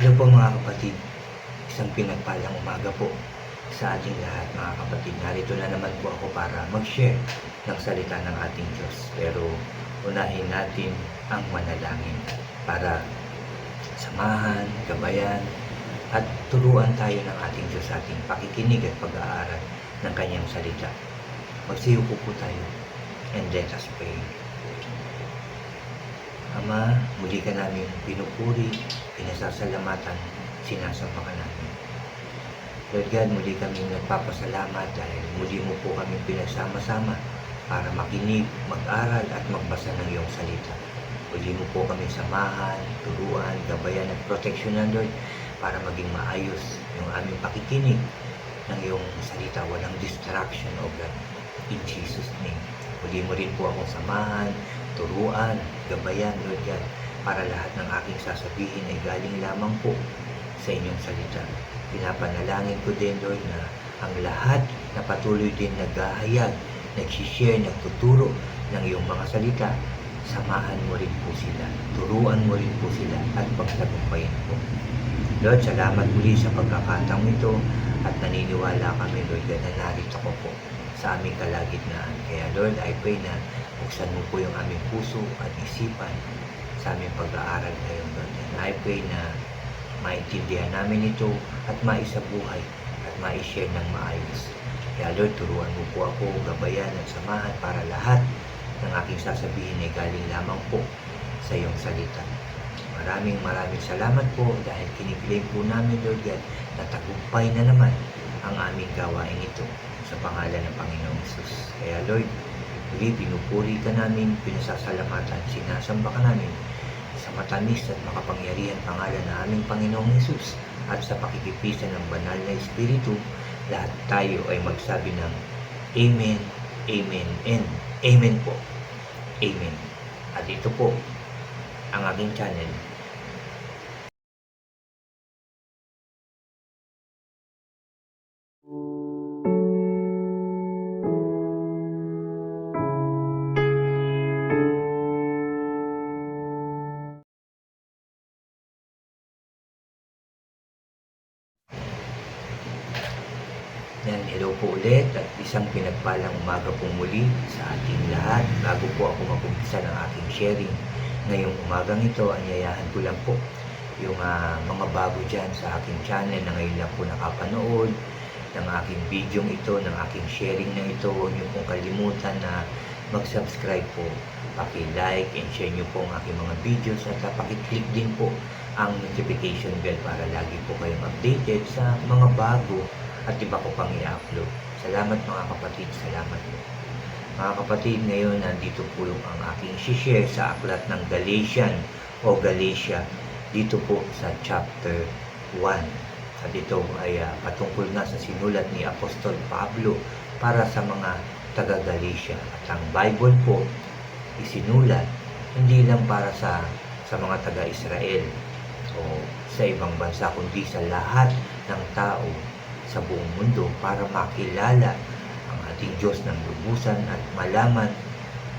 Hello po mga kapatid, isang pinagpalang umaga po sa ating lahat mga kapatid. Narito na naman po ako para mag-share ng salita ng ating Diyos. Pero unahin natin ang manalangin para samahan, gabayan at turuan tayo ng ating Diyos sa ating pakikinig at pag-aaral ng kanyang salita. Magsiyuko po tayo and let us pray. Ama, muli ka namin pinupuri, pinasasalamatan, sinasamba ka namin. Lord God, muli kami nagpapasalamat dahil muli mo po kami pinagsama-sama para makinig, mag-aral at magbasa ng iyong salita. Muli mo po kami samahan, turuan, gabayan at proteksyonan, Lord, para maging maayos yung aming pakikinig ng iyong salita. Walang distraction, O God. In Jesus' name. Muli mo rin po akong samahan, turuan, gabayan, Lord God, para lahat ng aking sasabihin ay galing lamang po sa inyong salita. Pinapanalangin ko din, Lord, na ang lahat na patuloy din naghahayag, nagsishare, nagtuturo ng iyong mga salita, samahan mo rin po sila, turuan mo rin po sila at pagtagumpayan po. Lord, salamat muli sa pagkakataong ito at naniniwala kami, Lord God, na narito ko po sa aming kalagitnaan. Kaya Lord, I pray na buksan mo po yung aming puso at isipan sa aming pag-aaral ngayon, Lord. And I pray na maintindihan namin ito at maisabuhay at maishare ng maayos. Kaya Lord, turuan mo po ako, gabayan at samahan para lahat ng aking sasabihin ay galing lamang po sa iyong salita. Maraming salamat po dahil kiniklaim po namin, Lord God, na tagumpay na naman ang aming gawain ito sa pangalan ng Panginoong Hesus. Kaya Lord, muli pinupuri ka namin, pinasasalamatan, sinasamba ka namin sa matamis at makapangyarihan pangalan ng aming Panginoong Hesus at sa pakikipisan ng banal na Espiritu, lahat tayo ay magsabi ng Amen, Amen, and Amen po. Amen. At ito po ang aking channel. Yan, hello po ulit at isang pinagpalang umaga pong muli sa ating lahat. Bago po ako mag-umpisa ng aking sharing ngayong umagang ito, anyayahan ko lang po yung mga bago dyan sa aking channel na ngayon lang po nakapanood ng aking video ito, ng aking sharing na ito. Huwag niyo pong kalimutan na mag-subscribe po, paki-like and share niyo po ang aking mga videos at paki-click din po ang notification bell para lagi po kayong updated sa mga bago at iba ko pang i-upload. Salamat mga kapatid, salamat po. Mga kapatid, ngayon nandito po ang aking share sa aklat ng Galatian o Galatia dito po sa chapter 1. At ito ay patungkol na sa sinulat ni Apostol Pablo para sa mga taga-Galatia. At ang Bible po isinulat hindi lang para sa mga taga-Israel o sa ibang bansa, kundi sa lahat ng tao sa buong mundo para makilala ang ating Diyos ng lubusan at malaman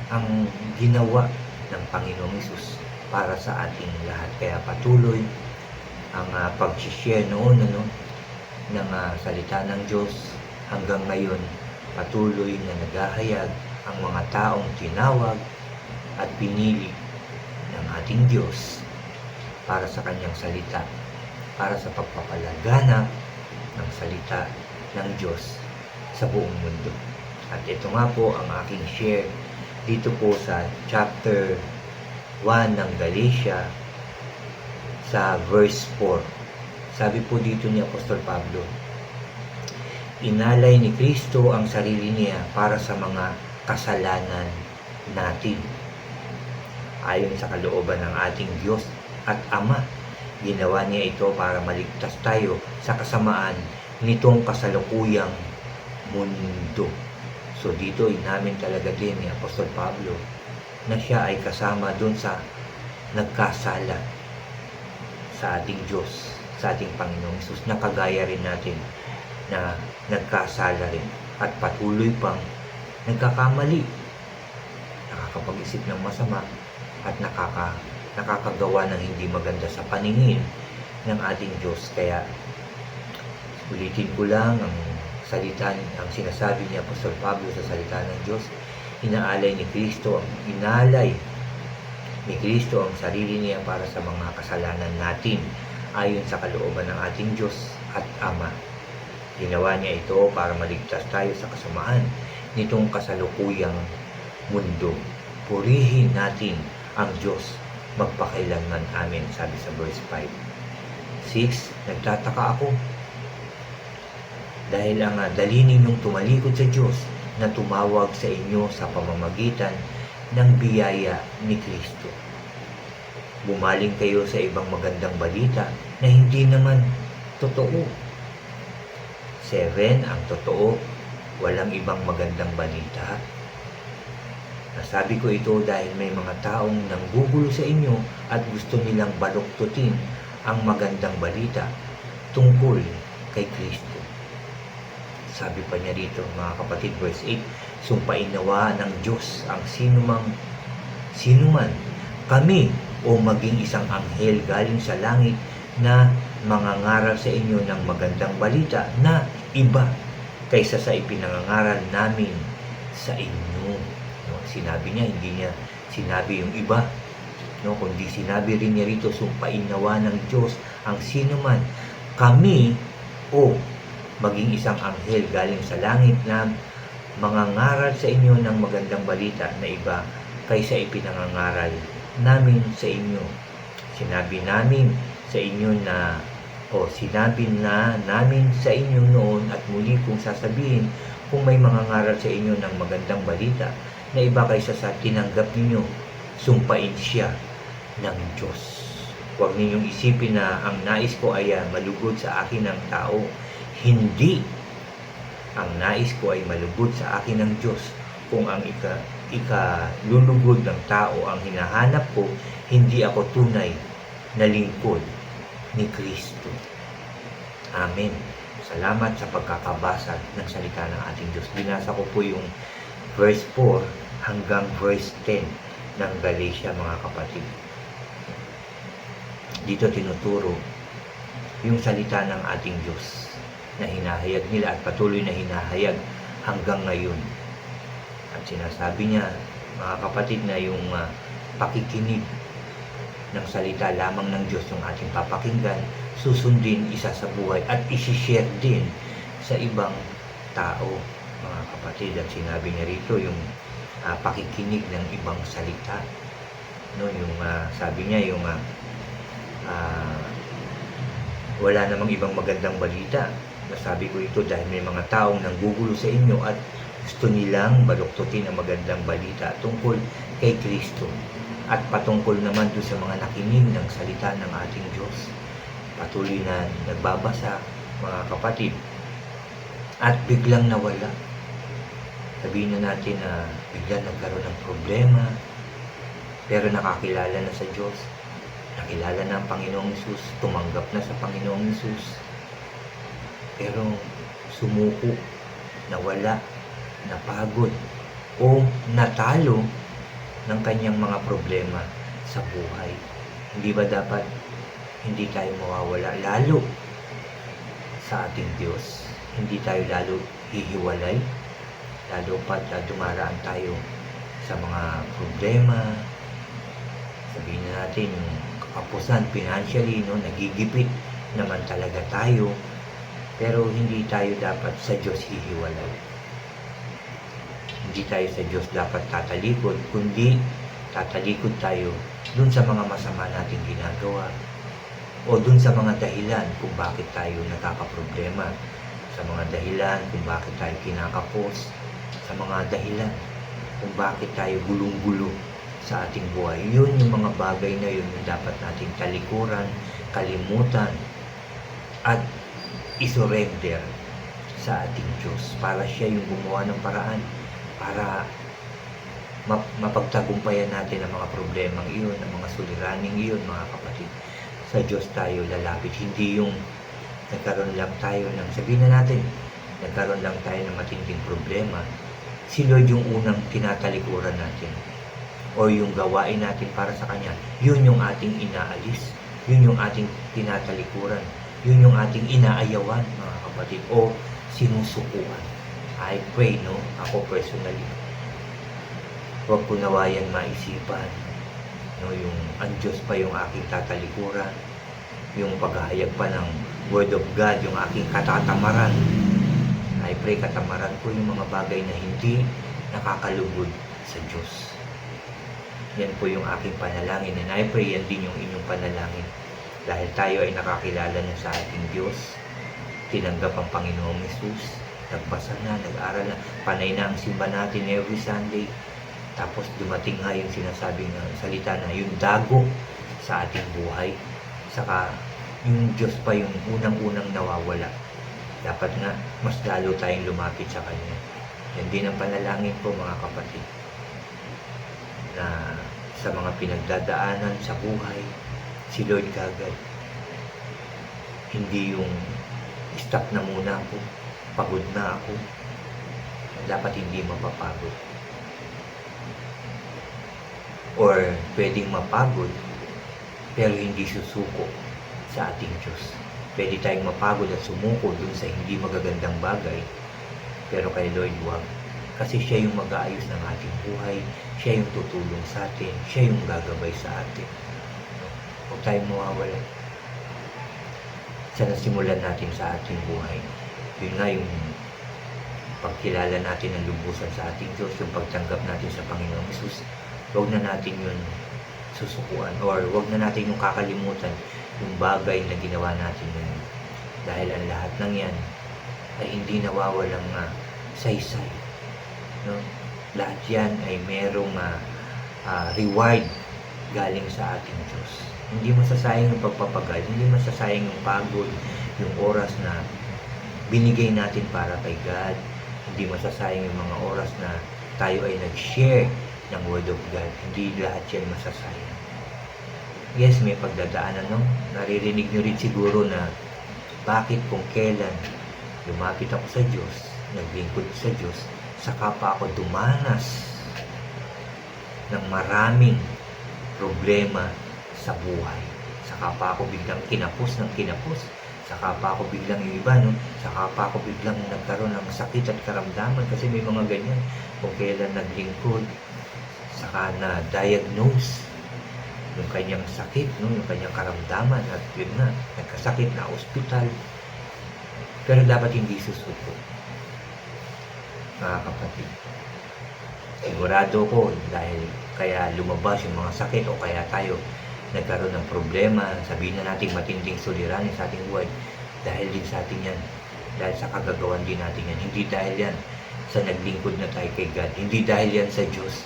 ang ginawa ng Panginoong Hesus para sa ating lahat. Kaya patuloy ang pag-share noon ng salita ng Diyos hanggang ngayon. Patuloy na naghahayag ang mga taong tinawag at pinili ng ating Diyos para sa kanyang salita, para sa pagpapalaganap ng salita ng Diyos sa buong mundo. At ito nga po ang aking share dito po sa chapter 1 ng Galatia sa verse 4. Sabi po dito ni Apostol Pablo, inalay ni Kristo ang sarili niya para sa mga kasalanan natin. Ayon sa kalooban ng ating Diyos at Ama, ginawa niya ito para maligtas tayo sa kasamaan nitong kasalukuyang mundo. So dito inamin talaga din ni Apostol Pablo na siya ay kasama dun sa nagkasala sa ating Diyos, sa ating Panginoong Hesus, na kagaya rin natin na nagkasala rin at patuloy pang nagkakamali, nakakapag-isip ng masama at nakakagawa ng hindi maganda sa paningin ng ating Diyos. Kaya ulitin ko lang ang sinasabi ni Apostol Pablo sa salita ng Diyos. Inaalay ni Kristo ang sarili niya para sa mga kasalanan natin ayon sa kalooban ng ating Diyos at Ama. Ginawa niya ito para maligtas tayo sa kasamaan nitong kasalukuyang mundo. Purihin natin ang Diyos magpakailanman. Amen, sabi sa verse 5. 6. Nagtataka ako dahil ang dali ninyong tumalikod sa Diyos na tumawag sa inyo sa pamamagitan ng biyaya ni Kristo. Bumaling kayo sa ibang magandang balita na hindi naman totoo. 7. Ang totoo, walang ibang magandang balita. Nasabi ko ito dahil may mga taong nanggugulo sa inyo at gusto nilang baluktutin ang magandang balita tungkol kay Kristo. Sabi pa niya dito, mga kapatid, verse 8, sumpain nawa ng Diyos ang sino man, kami o maging isang anghel galing sa langit na mangangaral sa inyo ng magandang balita na iba kaysa sa ipinangangaral namin sa inyo. No, sinabi niya, hindi niya sinabi yung iba, no, kundi sinabi rin niya rito, sumpain nawa ng Diyos ang sino man, kami o maging isang anghel galing sa langit na mangangaral sa inyo ng magandang balita na iba kaysa ipinangangaral namin sa inyo. Sinabi namin sa inyo na sinabi na namin sa inyo noon at muli kong sasabihin, kung may mangangaral sa inyo ng magandang balita na iba kaysa sa tinanggap ninyo, sumpain siya ng Diyos. Huwag ninyong isipin na ang nais ko ay malugod sa akin ng tao. Hindi. Ang nais ko ay malugod sa akin ng Diyos. Kung ang ikalulugod ng tao ang hinahanap ko, hindi ako tunay na lingkod ni Kristo. Amen. Salamat sa pagkakabasa ng salita ng ating Diyos. Binasa ko po yung verse 4 hanggang verse 10 ng Galatia, mga kapatid. Dito tinuturo yung salita ng ating Diyos na hinahayag nila at patuloy na hinahayag hanggang ngayon. At sinasabi niya, mga kapatid, na yung pakikinig ng salita lamang ng Diyos yung ating papakinggan, susundin isa sa buhay at isi-share din sa ibang tao, mga kapatid. At sinabi niya rito yung pakikinig ng ibang salita, no, yung sabi niya yung wala namang ibang magandang balita. Nasabi ko ito dahil may mga taong nanggugulo sa inyo at gusto nilang baluktutin ang magandang balita tungkol kay Kristo at patungkol naman doon sa mga nakinig ng salita ng ating Diyos. Patuloy na nagbabasa, mga kapatid, at biglang nawala. Sabihin na natin na biglang nagkaroon ng problema, pero nakakilala na sa Diyos, nakilala na ang Panginoong Hesus, tumanggap na sa Panginoong Hesus, pero sumuko, nawala, napagod, o natalo ng kanyang mga problema sa buhay. Hindi ba dapat hindi tayo mawawala lalo sa ating Diyos? Hindi tayo lalo hihiwalay, lalo pat dumaraan tayo sa mga problema. Sabihin na natin, kapusan financially, no, nagigipit naman talaga tayo, pero hindi tayo dapat sa Diyos hihiwalay. Hindi tayo sa Diyos dapat tatalikod, kundi tatalikod tayo dun sa mga masama nating ginagawa o dun sa mga dahilan kung bakit tayo nagkakaproblema, sa mga dahilan kung bakit tayo kinakapos, sa mga dahilan kung bakit tayo gulong-gulo sa ating buhay. Yun yung mga bagay na yun yung dapat nating talikuran, kalimutan, at isurrender sa ating Diyos para siya yung gumawa ng paraan para mapagtagumpayan natin ang mga problemang iyon, ang mga suliraning iyon, mga kapatid. Sa Diyos tayo lalapit, hindi yung nagkaroon lang tayo ng, sabihin na natin, nagkaroon lang tayo ng matinding problema, si Lord yung unang tinatalikuran natin o yung gawain natin para sa Kanya, yun yung ating inaalis. Yun yung ating tinatalikuran. Yun yung ating inaayawan, mga kapatid, o sinusukuan. I pray, no? Ako personally, huwag ko nawayan maisipan, no? Yung ang Diyos pa yung aking tatalikuran, yung paghahayag pa ng Word of God, yung aking katatamaran. I pray katamaran ko yung mga bagay na hindi nakakalugod sa Diyos. Yan po yung aking panalangin, and I pray yan din yung inyong panalangin. Dahil tayo ay nakakilala na sa ating Diyos, tinanggap ang Panginoong Hesus, nagbasa na, nag-aral na, panay na ang simba natin every Sunday. Tapos dumating nga yung sinasabing salita na yung dago sa ating buhay. Saka yung Diyos pa yung unang-unang nawawala. Dapat nga mas lalo tayong lumapit sa Kanya. Yan din ang panalangin ko, mga kapatid, na sa mga pinagdadaanan sa buhay, si Lord kagad. Hindi yung stop na muna ako, pagod na ako. Dapat hindi mapapagod. Or pwedeng mapagod, pero hindi susuko sa ating Diyos. Pwede tayong mapagod at sumuko dun sa hindi magagandang bagay, pero kay Lord wag. Kasi siya yung mag-aayos ng ating buhay, siya yung tutulong sa atin, siya yung gagabay sa atin. Huwag tayong mawawala. Sa nasimulan natin sa ating buhay, yun nga yung pagkilala natin ng lubusan sa ating Diyos, yung pagtanggap natin sa Panginoong Hesus. Huwag na natin yun susukuan, or huwag na natin yung kakalimutan yung bagay na ginawa natin yun. Dahil ang lahat ng yan ay hindi nawawalang saysay. No? Lahat yan ay merong reward galing sa ating Diyos. Hindi masasayang yung pagpapagal, hindi masasayang yung pagod, yung oras na binigay natin para kay God. Hindi masasayang yung mga oras na tayo ay nag-share ng Word of God. Hindi lahat yan masasayang. Yes, may pagdadaanan, no? Naririnig nyo rin siguro na bakit kung kailan lumapit ako sa Diyos, naglingkod sa Diyos, saka pa ako dumanas ng maraming problema sa buhay. Saka pa ako biglang kinapos ng kinapos. Saka pa ako biglang yung iba, no? Saka pa ako biglang nagkaroon ng sakit at karamdaman, kasi may mga ganyan. Kung kailan naglingkod, saka na-diagnose yung kanyang sakit, no? Yung kanyang karamdaman, at yun na, nagkasakit na ospital. Pero dapat hindi susuko, mga kapatid. Sigurado ko, dahil kaya lumabas yung mga sakit, o kaya tayo nagkaroon ng problema, sabihin na natin matinding suliranin sa ating buhay, dahil din sa atin yan, dahil sa kagagawan din natin yan. Hindi dahil yan sa naglingkod na tayo kay God, hindi dahil yan sa Diyos.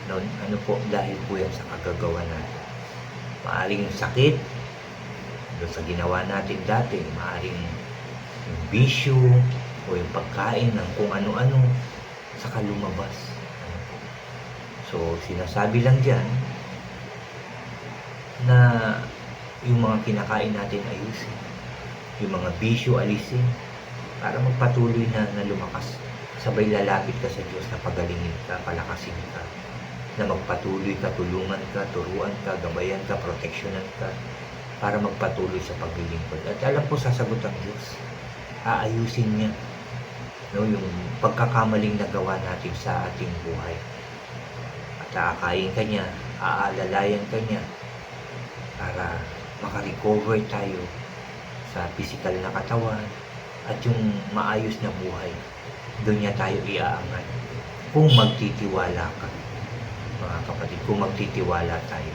No, ano po, dahil po yan sa kagagawa natin. Maaring yung sakit doon sa ginawa natin dati, maaring yung bisyo o yung pagkain ng kung ano-ano, saka lumabas. So sinasabi lang dyan na yung mga kinakain natin ayusin, yung mga bisyo alisin, para magpatuloy na lumakas. Sabay lalapit ka sa Diyos na pagalingin ka, palakasin ka, na magpatuloy ka, tulungan ka, turuan ka, gabayan ka, proteksyonan ka, para magpatuloy sa paglilingkod. At alam po, sasagot ang Diyos. Aayusin niya, no, yung pagkakamaling nagawa natin sa ating buhay. At aakayin ka niya, aalalayan ka niya, para makarecover tayo sa physical na katawan, at yung maayos na buhay, doon niya tayo iaangat. Kung magtitiwala ka, mga kapatid, kung magtitiwala tayo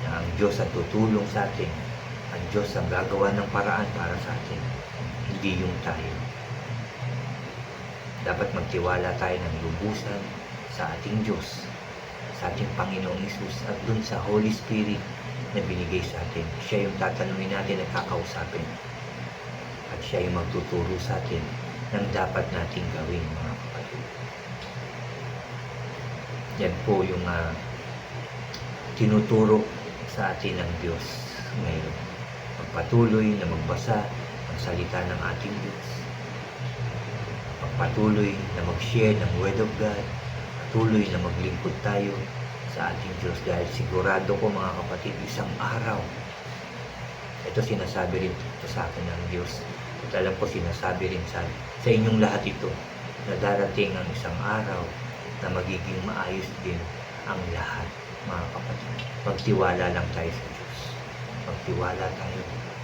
na ang Diyos ang tutulong sa atin, ang Diyos ang gagawa ng paraan para sa atin, hindi yung tayo. Dapat magtiwala tayo ng lubusan sa ating Diyos, sa ating Panginoong Hesus, at dun sa Holy Spirit na binigay sa atin. Siya yung tatanungin natin at kakausapin, at siya yung magtuturo sa atin ng dapat nating gawin, mga kapatid. Yan po yung tinuturo sa atin ng Diyos ngayon. Magpatuloy na magbasa ng salita ng ating Diyos. Magpatuloy na mag-share ng Word of God. Patuloy na maglingkod tayo sa ating Diyos. Dahil sigurado ko, mga kapatid, isang araw ito sinasabi rin ito sa akin ng Diyos. At alam ko sinasabi rin sa inyong lahat ito na darating ang isang araw na magiging maayos din ang lahat, mga kapatid. Magtiwala lang tayo sa Diyos. Magtiwala tayo.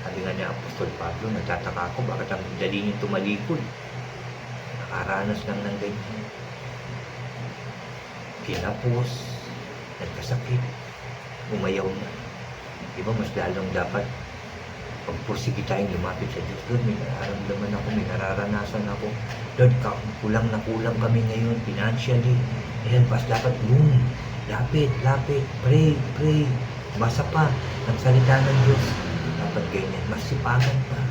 Sabi nga ni Apostol Pablo, nagtataka ako bakit ang dali niyong tumalikod. Nakaranas lang ng ganyan. Kinapos, nagkasakit, umayaw na. Diba mas lalong dapat pagpursige tayong lumapit sa Diyos. Lord, may nararamdaman ako, may nararanasan ako. Lord, kulang na kulang kami ngayon financially. Help us, dapat boom. Lapit, pray. Basa pa ang salita ng Diyos. Dapat ganyan, mas sipagan pa.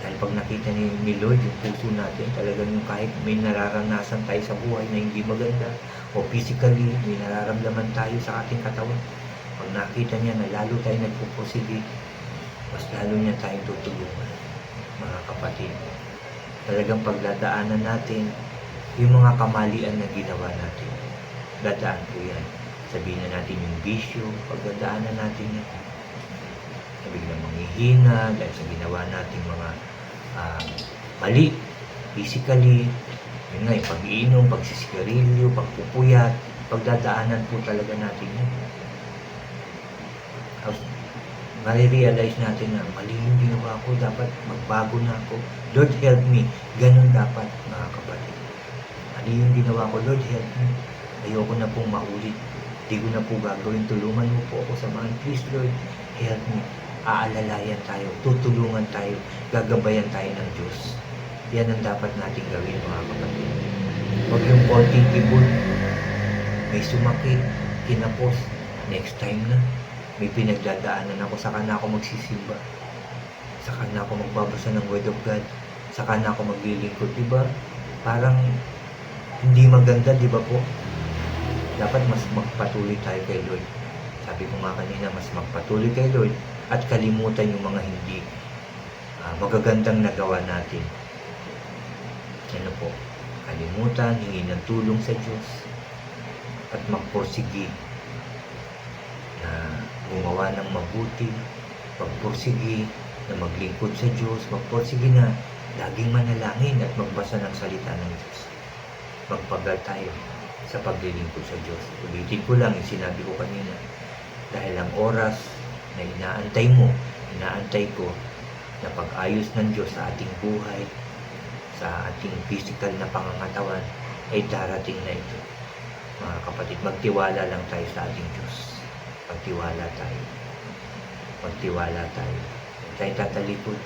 Dahil pag nakita ni Lord yung puso natin, talagang yung kahit may nararanasan tayo sa buhay na hindi maganda, o physically, may nararamdaman tayo sa ating katawan, pag nakita niya na lalo tayo nagpupursige, mas lalo niya tayong tutulungan, mga kapatid. Talagang pagdadaanan natin yung mga kamalian na ginawa natin. Dadaan po yan. Sabihin na natin yung bisyo, pagdadaanan natin yan. Biglang manghihina dahil sa ginawa nating mga mali, physically, yun nga, yung pag-iinom, pagsisigarilyo, pagpupuyat, pagdadaanan po talaga natin yun. Marirealize natin na mali yung ginawa ko, dapat magbago na ako. Lord, help me. Ganun dapat, mga kapatid. Mali yung ginawa ko, Lord, help me. Ayoko na pong maulit. Hindi ko na po gagawin. Tulungan mo po ako sa mga, please, Lord, help me. Aalalayan tayo, tutulungan tayo, gagabayan tayo ng Diyos. Yan ang dapat nating gawin, mga kapatid. Huwag yung konting tibol, may sumakit, kinapos, next time na. May pinagdadaanan ako, saka na ako magsisimba. Saka na ako magbabasa ng Word of God. Saka na ako maglilingkod, diba? Parang hindi maganda, diba po? Dapat mas magpatuloy tayo kay Lord. Sabi ko nga kanina, mas magpatuloy kay Lord at kalimutan yung mga hindi magagandang nagawa natin. Ano po? Kalimutan, hingi ng tulong sa Diyos at magpursige na gumawa ng mabuti, magpursige na maglingkod sa Diyos, magpursige na laging manalangin at magbasa ng salita ng Diyos. Magpagal tayo sa paglilingkod sa Diyos. Ulitin ko lang yung sinabi ko kanina, dahil ang oras na inaantay ko na pag-ayos ng Diyos sa ating buhay, sa ating physical na pangangatawan, ay darating na ito. Mga kapatid, magtiwala lang tayo sa ating Diyos. Magtiwala tayo. Magtiwala tayo. Huwag tayo tatalikod.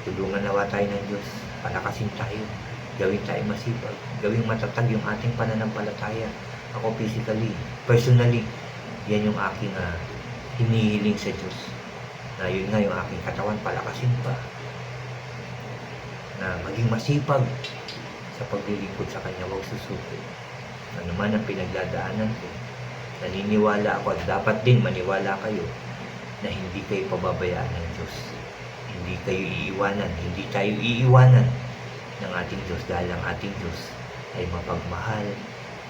Tulungan nawa tayo ng Diyos. Palakasin tayo. Gawin tayo masipag. Gawing matatag yung ating pananampalataya. Ako physically, personally, yan yung aking hinihiling sa Diyos. Na yun nga yung aking katawan, palakasin pa. Na maging masipag sa paglilingkod sa Kanya, huwag susuko. Ano man ang pinagdadaanan ko, naniniwala ako at dapat din maniwala kayo na hindi kayo pababayaan ng Diyos. Hindi kayo iiwanan, hindi tayo iiwanan ng ating Diyos dahil ang ating Diyos ay mapagmahal,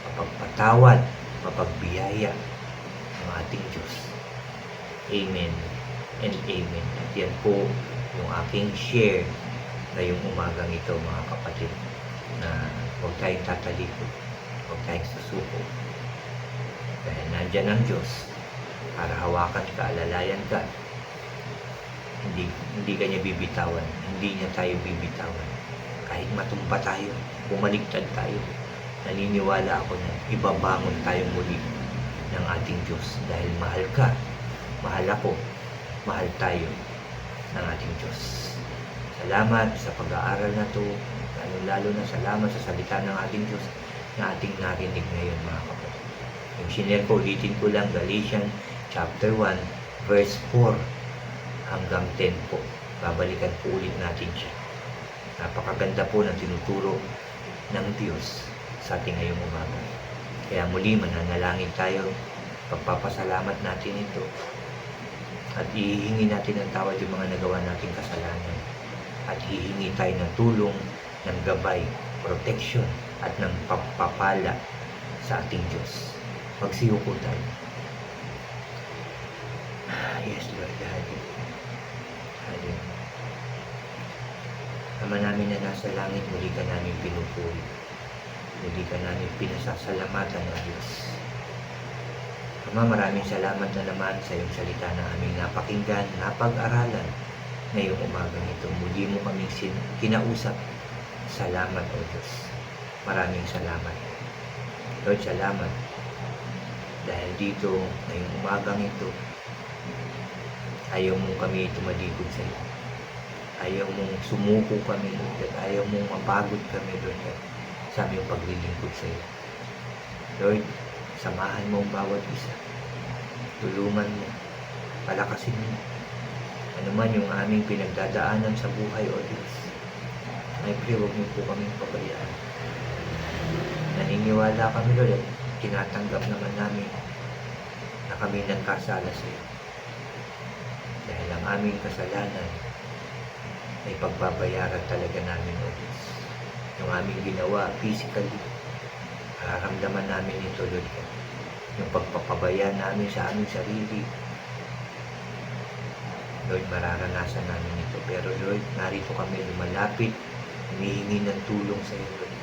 mapagpatawad, mapagbiyaya ng ating Diyos. Amen and amen. At yan po yung aking share ngayong umagang ito, mga kapatid, na huwag tayong tatalikod, huwag tayong susuko. Dahil nandyan ang Diyos para hawakan ka, alalayan ka. Hindi ka niya bibitawan, hindi niya tayo bibitawan. Kahit matumba tayo, bumaligtad tayo, naniniwala ako na ibabangon tayo muli ng ating Diyos dahil mahal ka, mahal ako, mahal tayo ng ating Diyos. Salamat sa pag-aaral na to, lalo na salamat sa salita ng ating Diyos na ating narinig ngayon, mga kapatid. Yung sinare ko, ulitin ko lang, Galatians chapter 1 verse 4 hanggang 10 po. Babalikan po ulit natin siya. Napakaganda po ng tinuturo ng Diyos sa ating ngayong umaga. Kaya muli mananalangin tayo, pagpapasalamat natin ito at ihihingi natin ng tawad yung mga nagawa nating kasalanan at hihingi tayo ng tulong, ng gabay, protection at ng pagpapala sa ating Diyos. Magsiyuko tayo. Yes, Lord God. Ama namin na nasa langit, muli ka namin pinupuri. Muli ka namin pinasasalamatan, O Diyos. Ama, maraming salamat na naman sa iyong salita na aming napakinggan, napag-aralan ngayong umagang ito. Muli mo kaming kinausap. Salamat, O Diyos. Maraming salamat. Lord, salamat. Dahil dito, ngayong umagang ito, ayaw mong kami tumalikod sa iyo. Ayaw mong sumuko kami, Lord. Ayaw mong mapagod kami, Lord, sa aming paglilingkod sa iyo. Lord, samahan mo ang bawat isa. Tulungan mo. Palakasin mo. Ano man yung aming pinagdadaanan sa buhay, O Diyos. I pray, huwag mo po kaming pabayaan. Naniniwala kami, Lord, at tinatanggap naman namin na kami nagkasala sa iyo. Dahil ang aming kasalanan ay pagbabayaran talaga namin, O Diyos. Yung aming ginawa physically, nararamdaman namin ito, Lord. Yung pagpapabaya namin sa aming sarili, Lord, mararanasan namin ito. Pero Lord, narito kami lumalapit, humihingi ng tulong sa iyo, Lord.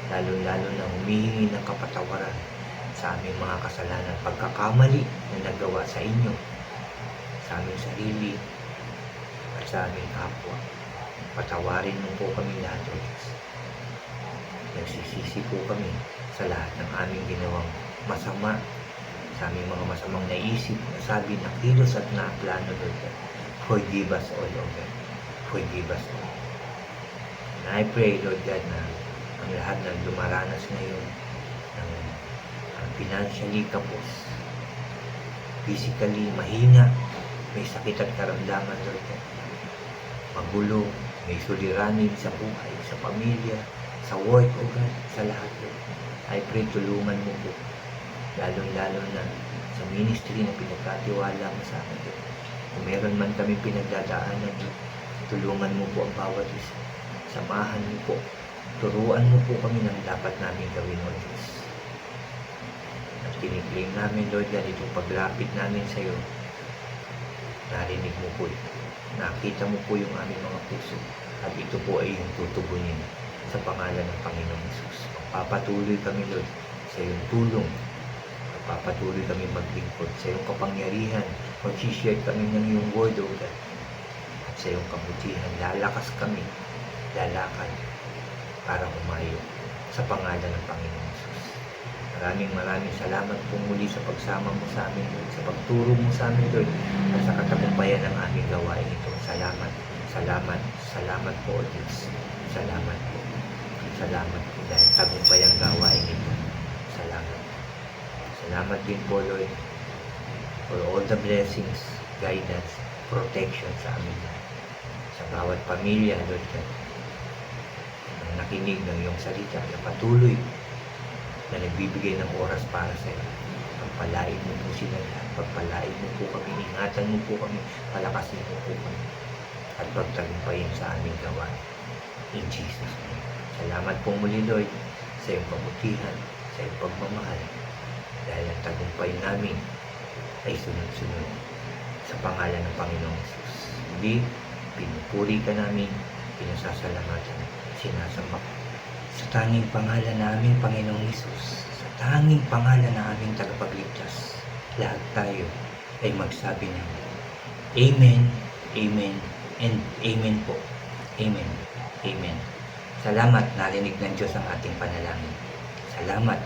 Lalo-lalo na humihingi ng kapatawaran sa aming mga kasalanan, pagkakamali na nagawa sa inyo, sa aming sarili, at sa aming kapwa. Patawarin mo po kami lahat, O Diyos. Nagsisisi po kami sa lahat ng aming ginawang masama, sa aming mga masamang naisip, nasabi, nakilos at naplano, Lord. Forgive us all, O God. Forgive us all. And I pray, Lord God, na ang lahat na dumaranas ngayon ng financially kapos, physically mahina, may sakit at karamdaman, Lord God. Magulo, may suliranin sa buhay, sa pamilya, sa work, O God, sa lahat, Lord. I pray, tulungan mo po, lalong-lalo na sa ministry na pinagkatiwala mo sa akin, Lord. Kung meron man kami pinagdadaanan, Lord, tulungan mo po ang bawat isa. Samahan mo po, turuan mo po kami ng dapat namin gawin, O Diyos. At kiniklaim namin, Lord God, itong paglapit namin sa iyo, narinig mo po ito. Nakita mo po yung aming mga puso, at ito po ay yung tutugunin sa pangalan ng Panginoong Hesus. Papatuloy kami, Lord, sa iyong tulong. Papatuloy kami maglingkod sa iyong kapangyarihan. Mag-share kami ng iyong word, O God. At sa iyong kabutihan, lalakas kami, lalakad para umayo sa pangalan ng Panginoong Hesus. Maraming salamat po muli sa pagsama mo sa amin, Lord, sa pagturo mo sa amin, Lord, at sa katagumpayan ng aming gawain ito. Salamat, salamat, salamat po, O Diyos. Salamat po. Salamat po dahil tagumpay ang gawain ito. Salamat. Salamat din po, Lord, for all the blessings, guidance, protection sa amin. Sa bawat pamilya, Lord God, na nakinig ng iyong salita, na patuloy na nagbibigay ng oras para sa iyo. Pagpalain mo po sila lahat. Pagpalain mo po kami. Ingatan mo po kami. Palakasin mo po kami. At pagtagumpayin sa aming gawain. In Jesus' name. Salamat po muli, Lord, sa iyong kabutihan, sa iyong pagmamahal. Dahil ang tagumpay namin ay sunod-sunod sa pangalan ng Panginoong Hesus. Hindi, pinupuri ka namin, pinasasalamatan, sinasamba ka. Sa tanging pangalan namin, Panginoong Hesus, sa tanging pangalan na aming tagapagligtas, lahat tayo ay magsabi ng Amen, Amen, and Amen po. Amen, Amen. Salamat, narinig ng Diyos ang ating panalangin. Salamat,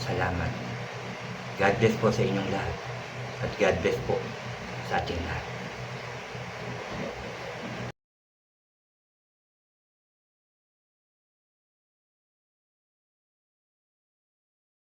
salamat. God bless po sa inyong lahat. At God bless po sa ating lahat.